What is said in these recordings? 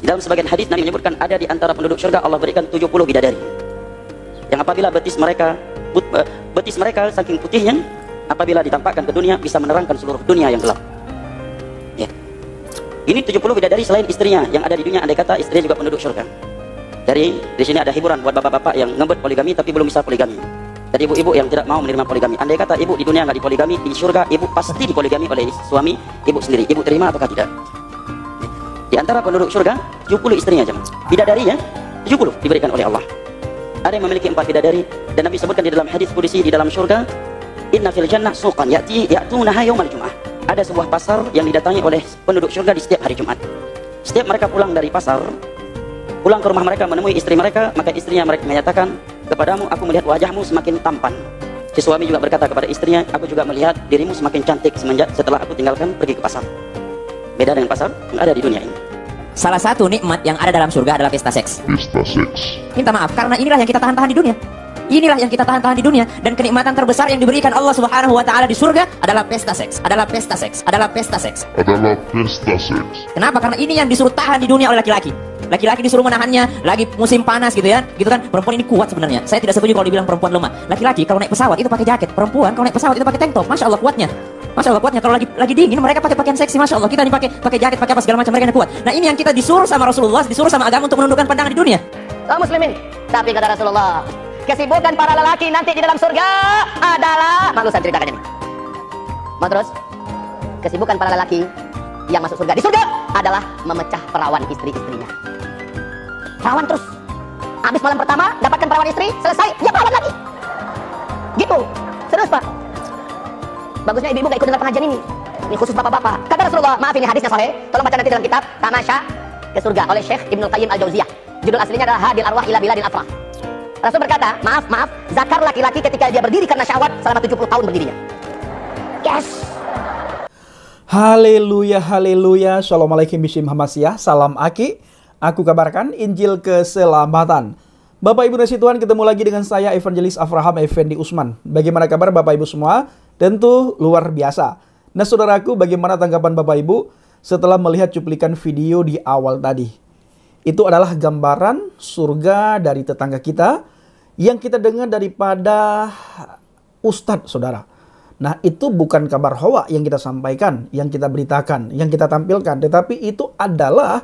Di dalam sebagian hadis Nabi menyebutkan ada di antara penduduk surga Allah berikan 70 bidadari. Yang apabila betis mereka saking putihnya, apabila ditampakkan ke dunia bisa menerangkan seluruh dunia yang gelap. Ya. Ini 70 bidadari selain istrinya yang ada di dunia, andai kata istrinya juga penduduk surga. Jadi di sini ada hiburan buat bapak-bapak yang ngebet poligami tapi belum bisa poligami. Dan ibu-ibu yang tidak mau menerima poligami. Andai kata ibu di dunia nggak dipoligami, di surga ibu pasti dipoligami oleh suami ibu sendiri. Ibu terima apakah tidak? Di antara penduduk surga 70 istrinya jemaah. Bidadarinya 70 diberikan oleh Allah. Ada yang memiliki 4 bidadari, dan Nabi sebutkan di dalam hadis qudsi di dalam surga, inna fil jannah suqan ya'tunaha yaumal jum'ah. Ada sebuah pasar yang didatangi oleh penduduk surga di setiap hari Jumat. Setiap mereka pulang dari pasar, pulang ke rumah mereka menemui istri mereka, maka istrinya mereka menyatakan, kepadamu aku melihat wajahmu semakin tampan. Si suami juga berkata kepada istrinya, aku juga melihat dirimu semakin cantik semenjak setelah aku tinggalkan pergi ke pasar. Beda dengan pasar yang ada di dunia ini. Salah satu nikmat yang ada dalam surga adalah pesta seks. Pesta seks. Minta maaf, karena inilah yang kita tahan-tahan di dunia. Inilah yang kita tahan-tahan di dunia. Dan kenikmatan terbesar yang diberikan Allah Subhanahu wa Ta'ala di surga adalah pesta seks. Adalah pesta seks. Adalah pesta seks. Adalah pesta seks. Kenapa? Karena ini yang disuruh tahan di dunia oleh laki-laki. Laki-laki disuruh menahannya, lagi musim panas gitu ya. Gitu kan, perempuan ini kuat sebenarnya. Saya tidak setuju kalau dibilang perempuan lemah. Laki-laki kalau naik pesawat itu pakai jaket. Perempuan kalau naik pesawat itu pakai tank top. Masya Allah kuatnya. Masya Allah kuatnya. Kalau lagi dingin mereka pakai pakaian seksi. Masya Allah kita pakai jaket, pakai apa segala macam, mereka yang kuat. Nah ini yang kita disuruh sama Rasulullah, disuruh sama agama untuk menundukkan pandangan di dunia. Kaum muslimin, tapi kata Rasulullah, kesibukan para lelaki nanti di dalam surga adalah, malu saya ceritakan ini. Mau terus? Kesibukan para lelaki yang masuk surga di surga adalah memecah perawan istri-istrinya. Perawan terus. Habis malam pertama dapatkan perawan istri, selesai, ya perawan lagi. Gitu. Serius Pak. Bagusnya ibu-ibu gak ikut dengar pengajian ini. Ini khusus bapak-bapak. Kata Rasulullah, maaf ini hadisnya sahih. Tolong baca nanti dalam kitab Tamasya ke surga oleh Syekh Ibnu Qayyim Al-Jauziyah. Judul aslinya adalah Hadil Arwah ila Biladil Afrah. Rasul berkata, maaf, zakar laki-laki ketika dia berdiri karena syahwat selama 70 tahun berdirinya. Yes. Haleluya, haleluya. Assalamualaikum bismillahirrahmanirrahim. Salam Aki. Aku kabarkan Injil keselamatan. Bapak Ibu nasi Tuhan, ketemu lagi dengan saya Evangelis Avraham Effendi Usman. Bagaimana kabar Bapak Ibu semua? Tentu luar biasa. Nah saudaraku, bagaimana tanggapan Bapak Ibu setelah melihat cuplikan video di awal tadi? Itu adalah gambaran surga dari tetangga kita yang kita dengar daripada Ustadz saudara. Nah itu bukan kabar hoa yang kita sampaikan, yang kita beritakan, yang kita tampilkan. Tetapi itu adalah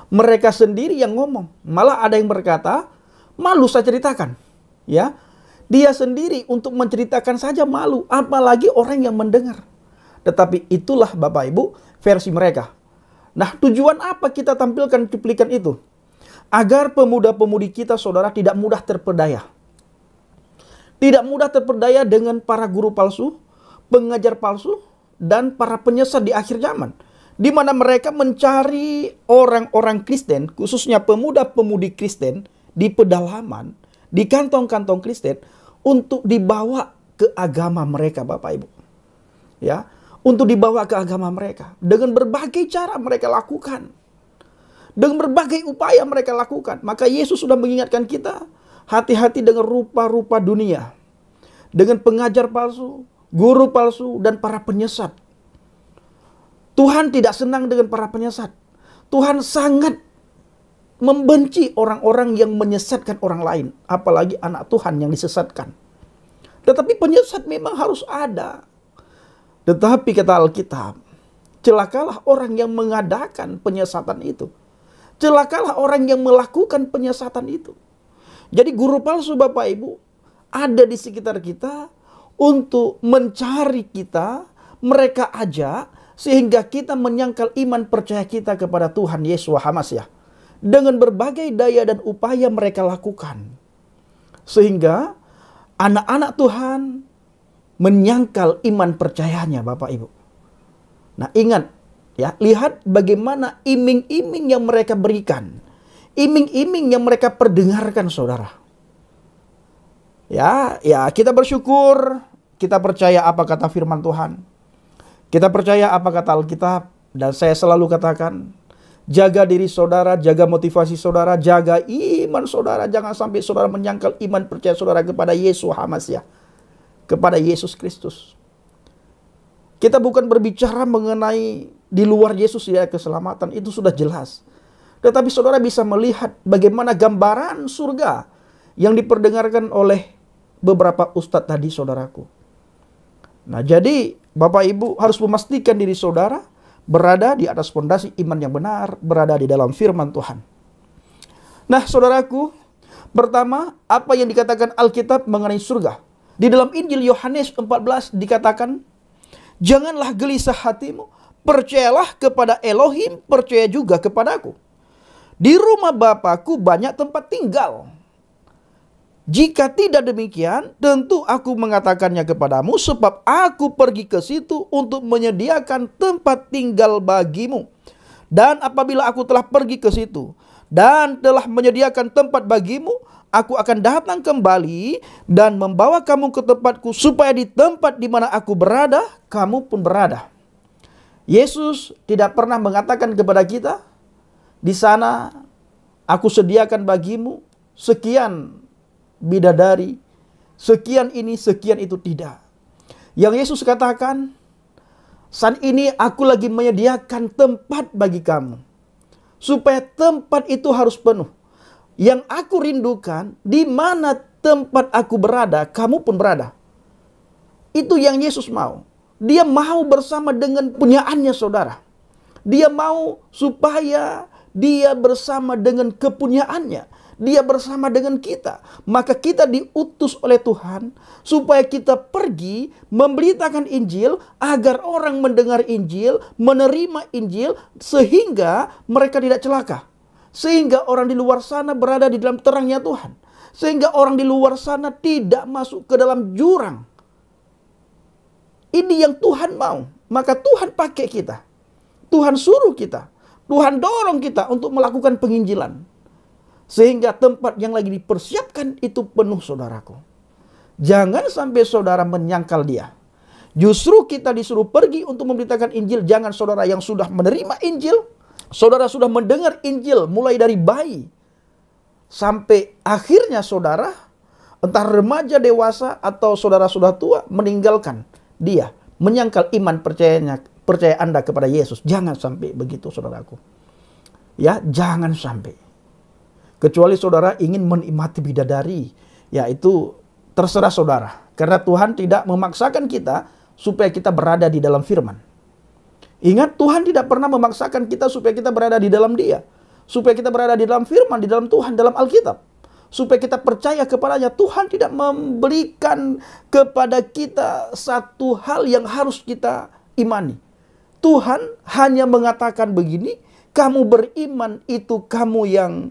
mereka sendiri yang ngomong. Malah ada yang berkata, malu saya ceritakan. Ya, dia sendiri untuk menceritakan saja malu, apalagi orang yang mendengar. Tetapi itulah Bapak Ibu versi mereka. Nah, tujuan apa kita tampilkan cuplikan itu? Agar pemuda-pemudi kita saudara tidak mudah terpedaya. Tidak mudah terpedaya dengan para guru palsu, pengajar palsu, dan para penyesat di akhir zaman. Di mana mereka mencari orang-orang Kristen, khususnya pemuda-pemudi Kristen, di pedalaman, di kantong-kantong Kristen, untuk dibawa ke agama mereka Bapak Ibu. Ya, untuk dibawa ke agama mereka. Dengan berbagai cara mereka lakukan. Dengan berbagai upaya mereka lakukan. Maka Yesus sudah mengingatkan kita, hati-hati dengan rupa-rupa dunia. Dengan pengajar palsu, guru palsu, dan para penyesat. Tuhan tidak senang dengan para penyesat. Tuhan sangat membenci orang-orang yang menyesatkan orang lain. Apalagi anak Tuhan yang disesatkan. Tetapi penyesat memang harus ada. Tetapi kata Alkitab, celakalah orang yang mengadakan penyesatan itu. Celakalah orang yang melakukan penyesatan itu. Jadi guru palsu Bapak Ibu ada di sekitar kita untuk mencari kita, mereka ajak sehingga kita menyangkal iman percaya kita kepada Tuhan Yesus Hamasyah. Dengan berbagai daya dan upaya mereka lakukan. Sehingga anak-anak Tuhan menyangkal iman percayanya Bapak Ibu. Nah ingat ya, lihat bagaimana iming-iming yang mereka berikan. Iming-iming yang mereka perdengarkan saudara. Ya kita bersyukur, kita percaya apa kata firman Tuhan. Kita percaya apa kata Alkitab. Dan saya selalu katakan, jaga diri saudara, jaga motivasi saudara, jaga iman saudara. Jangan sampai saudara menyangkal iman percaya saudara kepada Yesus Hamasyah. Kepada Yesus Kristus. Kita bukan berbicara mengenai di luar Yesus ya keselamatan. Itu sudah jelas. Tetapi saudara bisa melihat bagaimana gambaran surga yang diperdengarkan oleh beberapa ustadz tadi, saudaraku. Nah, jadi Bapak Ibu harus memastikan diri saudara berada di atas fondasi iman yang benar, berada di dalam firman Tuhan. Nah, saudaraku, pertama, apa yang dikatakan Alkitab mengenai surga? Di dalam Injil Yohanes 14 dikatakan, janganlah gelisah hatimu, percayalah kepada Elohim, percaya juga kepadaku. Di rumah Bapakku banyak tempat tinggal. Jika tidak demikian, tentu aku mengatakannya kepadamu, sebab aku pergi ke situ untuk menyediakan tempat tinggal bagimu. Dan apabila aku telah pergi ke situ dan telah menyediakan tempat bagimu, aku akan datang kembali dan membawa kamu ke tempatku, supaya di tempat di mana aku berada, kamu pun berada. Yesus tidak pernah mengatakan kepada kita, di sana aku sediakan bagimu sekian bidadari, sekian ini, sekian itu, tidak. Yang Yesus katakan, saat ini aku lagi menyediakan tempat bagi kamu, supaya tempat itu harus penuh. Yang aku rindukan, di mana tempat aku berada, kamu pun berada. Itu yang Yesus mau. Dia mau bersama dengan punyaannya, saudara. Dia mau supaya dia bersama dengan kepunyaannya. Dia bersama dengan kita. Maka kita diutus oleh Tuhan supaya kita pergi memberitakan Injil, agar orang mendengar Injil, menerima Injil, sehingga mereka tidak celaka. Sehingga orang di luar sana berada di dalam terangnya Tuhan. Sehingga orang di luar sana tidak masuk ke dalam jurang. Ini yang Tuhan mau. Maka Tuhan pakai kita. Tuhan suruh kita. Tuhan dorong kita untuk melakukan penginjilan. Sehingga tempat yang lagi dipersiapkan itu penuh, saudaraku. Jangan sampai saudara menyangkal dia. Justru kita disuruh pergi untuk memberitakan Injil. Jangan saudara yang sudah menerima Injil, saudara sudah mendengar Injil mulai dari bayi, sampai akhirnya saudara, entah remaja, dewasa, atau saudara sudah tua, meninggalkan dia, menyangkal iman percaya Anda kepada Yesus. Jangan sampai begitu, saudaraku. Ya, jangan sampai. Kecuali saudara ingin menikmati bidadari, ya itu terserah saudara. Karena Tuhan tidak memaksakan kita supaya kita berada di dalam firman. Ingat, Tuhan tidak pernah memaksakan kita supaya kita berada di dalam Dia. Supaya kita berada di dalam firman, di dalam Tuhan, dalam Alkitab. Supaya kita percaya kepadanya. Tuhan tidak memberikan kepada kita satu hal yang harus kita imani. Tuhan hanya mengatakan begini, kamu beriman itu kamu yang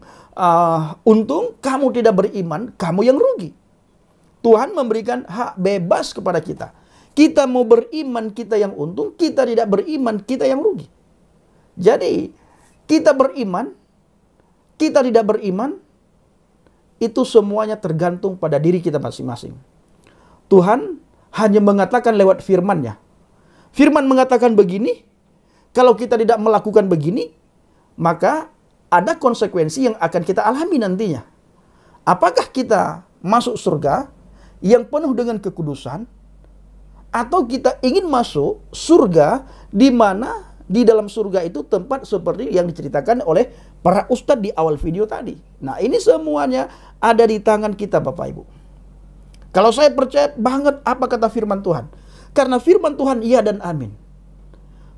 untung, kamu tidak beriman, kamu yang rugi. Tuhan memberikan hak bebas kepada kita. Kita mau beriman, kita yang untung. Kita tidak beriman, kita yang rugi. Jadi, kita beriman, kita tidak beriman, itu semuanya tergantung pada diri kita masing-masing. Tuhan hanya mengatakan lewat firman-Nya. Firman mengatakan begini, kalau kita tidak melakukan begini, maka ada konsekuensi yang akan kita alami nantinya. Apakah kita masuk surga yang penuh dengan kekudusan, atau kita ingin masuk surga di mana di dalam surga itu tempat seperti yang diceritakan oleh para ustadz di awal video tadi. Nah, ini semuanya ada di tangan kita, Bapak Ibu. Kalau saya percaya banget apa kata firman Tuhan. Karena firman Tuhan iya dan amin.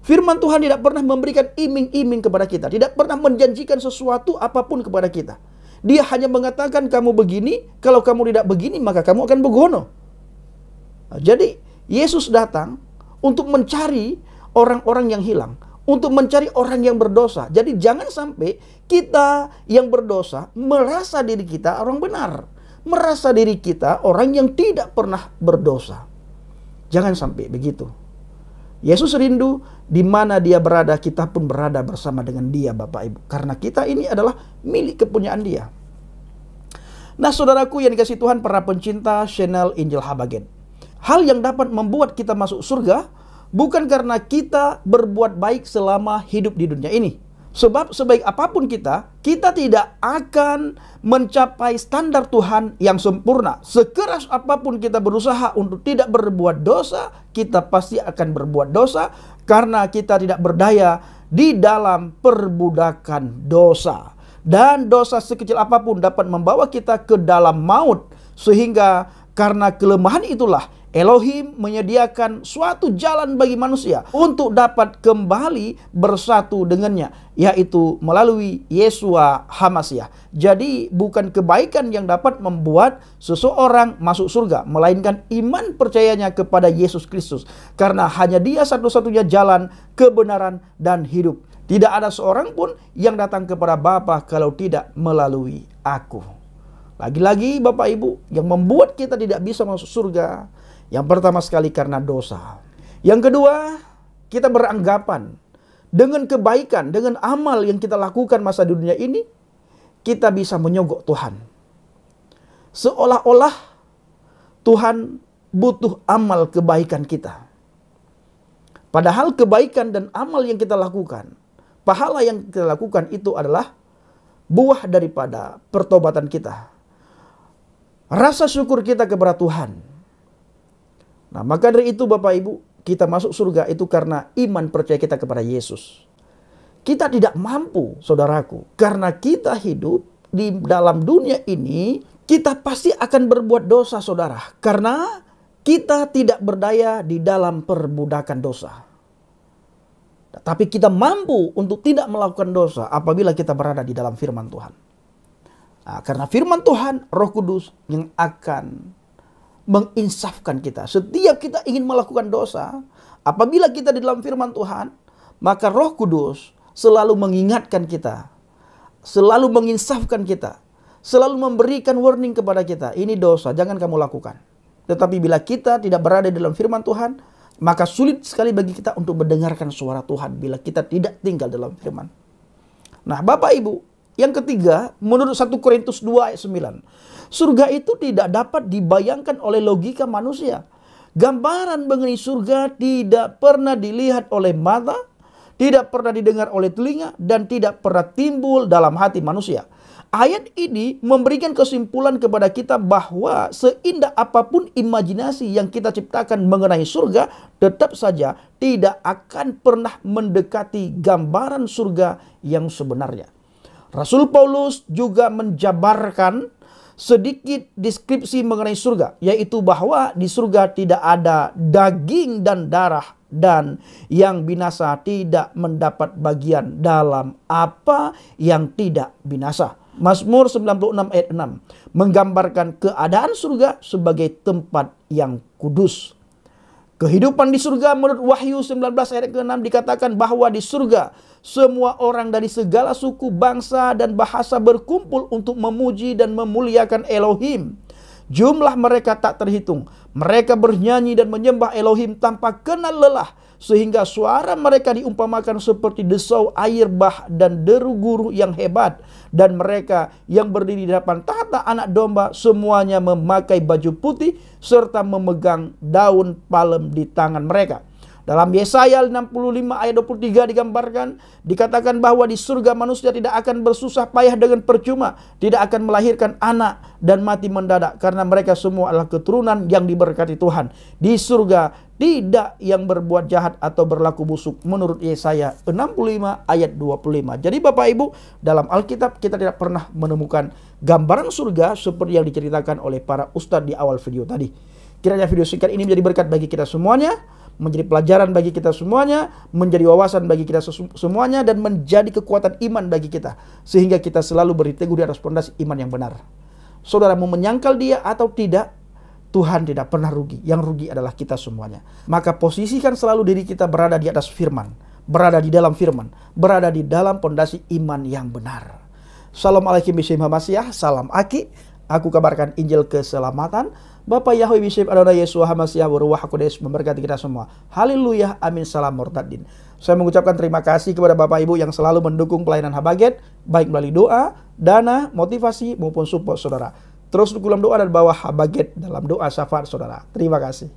Firman Tuhan tidak pernah memberikan iming-iming kepada kita. Tidak pernah menjanjikan sesuatu apapun kepada kita. Dia hanya mengatakan kamu begini, kalau kamu tidak begini maka kamu akan begono. Nah, jadi Yesus datang untuk mencari orang-orang yang hilang. Untuk mencari orang yang berdosa. Jadi jangan sampai kita yang berdosa merasa diri kita orang benar. Merasa diri kita orang yang tidak pernah berdosa. Jangan sampai begitu. Yesus rindu di mana dia berada, kita pun berada bersama dengan dia, Bapak Ibu. Karena kita ini adalah milik kepunyaan dia. Nah, saudaraku yang dikasihi Tuhan, para pencinta channel Injil Habagen. Hal yang dapat membuat kita masuk surga bukan karena kita berbuat baik selama hidup di dunia ini. Sebab sebaik apapun kita tidak akan mencapai standar Tuhan yang sempurna. Sekeras apapun kita berusaha untuk tidak berbuat dosa, kita pasti akan berbuat dosa karena kita tidak berdaya di dalam perbudakan dosa. Dan dosa sekecil apapun dapat membawa kita ke dalam maut. Sehingga karena kelemahan itulah Elohim menyediakan suatu jalan bagi manusia untuk dapat kembali bersatu dengannya, yaitu melalui Yeshua HaMashiach. Jadi bukan kebaikan yang dapat membuat seseorang masuk surga, melainkan iman percayanya kepada Yesus Kristus. Karena hanya Dia satu-satunya jalan, kebenaran, dan hidup. Tidak ada seorang pun yang datang kepada Bapa kalau tidak melalui Aku. Lagi-lagi Bapak Ibu, yang membuat kita tidak bisa masuk surga, yang pertama sekali karena dosa. Yang kedua, kita beranggapan dengan kebaikan, dengan amal yang kita lakukan masa di dunia ini, kita bisa menyogok Tuhan. Seolah-olah Tuhan butuh amal kebaikan kita. Padahal kebaikan dan amal yang kita lakukan, pahala yang kita lakukan itu adalah buah daripada pertobatan kita. Rasa syukur kita kepada Tuhan. Nah, maka dari itu Bapak Ibu, kita masuk surga itu karena iman percaya kita kepada Yesus. Kita tidak mampu, saudaraku, karena kita hidup di dalam dunia ini, kita pasti akan berbuat dosa, saudara. Karena kita tidak berdaya di dalam perbudakan dosa. Tapi kita mampu untuk tidak melakukan dosa apabila kita berada di dalam firman Tuhan. Nah, karena firman Tuhan, Roh Kudus yang akan menginsafkan kita. Setiap kita ingin melakukan dosa, apabila kita di dalam firman Tuhan, maka Roh Kudus selalu mengingatkan kita, selalu menginsafkan kita, selalu memberikan warning kepada kita, ini dosa, jangan kamu lakukan. Tetapi bila kita tidak berada di dalam firman Tuhan, maka sulit sekali bagi kita untuk mendengarkan suara Tuhan bila kita tidak tinggal dalam firman. Nah, Bapak Ibu, yang ketiga, menurut 1 Korintus 2 ayat 9, surga itu tidak dapat dibayangkan oleh logika manusia. Gambaran mengenai surga tidak pernah dilihat oleh mata, tidak pernah didengar oleh telinga, dan tidak pernah timbul dalam hati manusia. Ayat ini memberikan kesimpulan kepada kita bahwa seindah apapun imajinasi yang kita ciptakan mengenai surga, tetap saja tidak akan pernah mendekati gambaran surga yang sebenarnya. Rasul Paulus juga menjabarkan sedikit deskripsi mengenai surga, yaitu bahwa di surga tidak ada daging dan darah, dan yang binasa tidak mendapat bagian dalam apa yang tidak binasa. Mazmur 96 ayat 6 menggambarkan keadaan surga sebagai tempat yang kudus. Kehidupan di surga menurut Wahyu 19 ayat ke-6 dikatakan bahwa di surga semua orang dari segala suku, bangsa, dan bahasa berkumpul untuk memuji dan memuliakan Elohim. Jumlah mereka tak terhitung. Mereka bernyanyi dan menyembah Elohim tanpa kenal lelah, sehingga suara mereka diumpamakan seperti desau air bah dan deru guru yang hebat. Dan mereka yang berdiri di depan tahta anak domba semuanya memakai baju putih serta memegang daun palem di tangan mereka. Dalam Yesaya 65 ayat 23 digambarkan, dikatakan bahwa di surga manusia tidak akan bersusah payah dengan percuma, tidak akan melahirkan anak dan mati mendadak, karena mereka semua adalah keturunan yang diberkati Tuhan. Di surga tidak yang berbuat jahat atau berlaku busuk, menurut Yesaya 65 ayat 25. Jadi Bapak Ibu, dalam Alkitab kita tidak pernah menemukan gambaran surga seperti yang diceritakan oleh para ustadz di awal video tadi. Kiranya video singkat ini menjadi berkat bagi kita semuanya, menjadi pelajaran bagi kita semuanya, menjadi wawasan bagi kita semuanya, dan menjadi kekuatan iman bagi kita, sehingga kita selalu berteguh di atas fondasi iman yang benar. Saudara mau menyangkal dia atau tidak, Tuhan tidak pernah rugi. Yang rugi adalah kita semuanya. Maka posisikan selalu diri kita berada di atas firman, berada di dalam firman, berada di dalam fondasi iman yang benar. Assalamualaikum Bishim Hamasiah, salam Aki. Aku kabarkan Injil keselamatan. Bapak Yahweh Bishim Adonai Yeshua HaMashiach Waruah HaKodesh memberkati kita semua. Haleluya, amin, salam murtadin. Saya mengucapkan terima kasih kepada Bapak Ibu yang selalu mendukung pelayanan Habaget, baik melalui doa, dana, motivasi, maupun support saudara. Terus dalam doa dan bawa Habaget dalam doa syafaat saudara. Terima kasih.